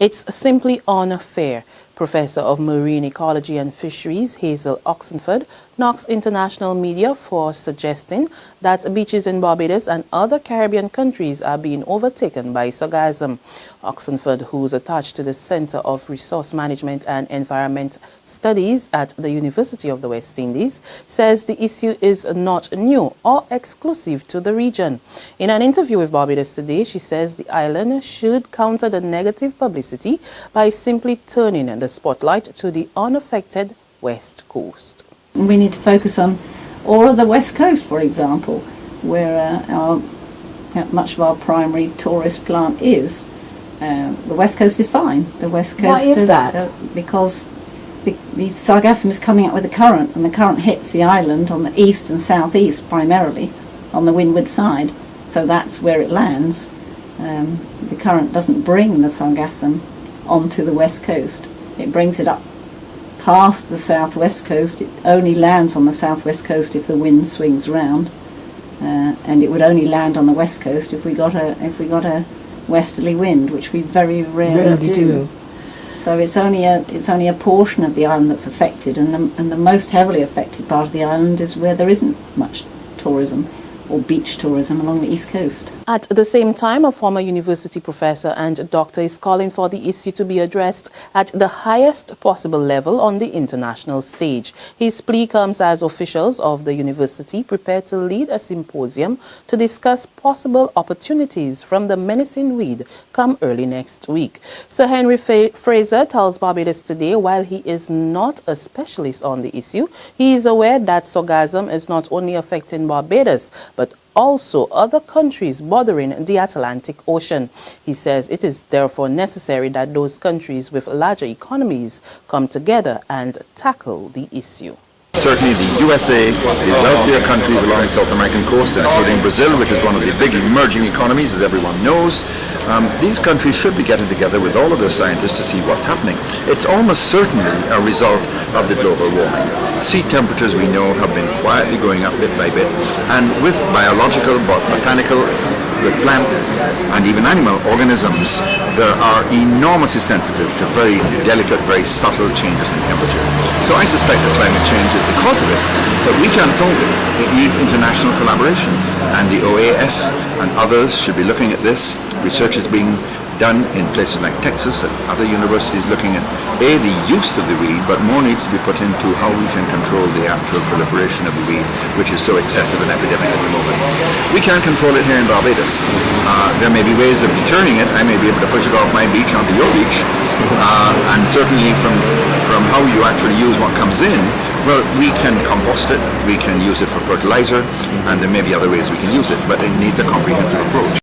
It's simply unfair. Professor of Marine Ecology and Fisheries Hazel Oxenford knocks international media for suggesting that beaches in Barbados and other Caribbean countries are being overtaken by sargassum. Oxenford, who's attached to the Center of Resource Management and Environment Studies at the University of the West Indies, says the issue is not new or exclusive to the region. In an interview with Barbados Today, she says the island should counter the negative publicity by simply turning the spotlight to the unaffected West Coast. We need to focus on all of the West Coast, for example, where much of our primary tourist plant is. The West Coast is fine. The West Coast Why is that? Because the sargassum is coming up with the current, and the current hits the island on the east and southeast primarily, on the windward side. So that's where it lands. The current doesn't bring the sargassum onto the West Coast. It brings it up past the southwest coast. It only lands on the southwest coast if the wind swings round, and it would only land on the west coast if we got a westerly wind, which we very rarely do. So it's only a portion of the island that's affected, and the most heavily affected part of the island is where there isn't much tourism or beach tourism along the east coast. At the same time, a former university professor and doctor is calling for the issue to be addressed at the highest possible level on the international stage. His plea comes as officials of the university prepare to lead a symposium to discuss possible opportunities from the menacing weed come early next week. Sir Henry Fraser tells Barbados Today while he is not a specialist on the issue, he is aware that sargassum is not only affecting Barbados, but also other countries bordering the Atlantic Ocean. He says it is therefore necessary that those countries with larger economies come together and tackle the issue. Certainly the USA, the wealthier countries along the South American coast, including Brazil, which is one of the big emerging economies, as everyone knows, these countries should be getting together with all of their scientists to see what's happening. It's almost certainly a result of the global warming. Sea temperatures, we know, have been quietly going up bit by bit, and with biological, botanical, with plant and even animal organisms, they are enormously sensitive to very delicate, very subtle changes in temperature. So I suspect that climate change is the cause of it, but we can't solve it. It needs international collaboration, and the OAS and others should be looking at this. Research is being done in places like Texas and other universities looking at the use of the weed, but more needs to be put into how we can control the actual proliferation of the weed, which is so excessive an epidemic at the moment. We can't control it here in Barbados. There may be ways of deterring it. I may be able to push it off my beach onto your beach, and certainly from how you actually use what comes in, well, we can compost it, we can use it for fertilizer, and there may be other ways we can use it, but it needs a comprehensive approach.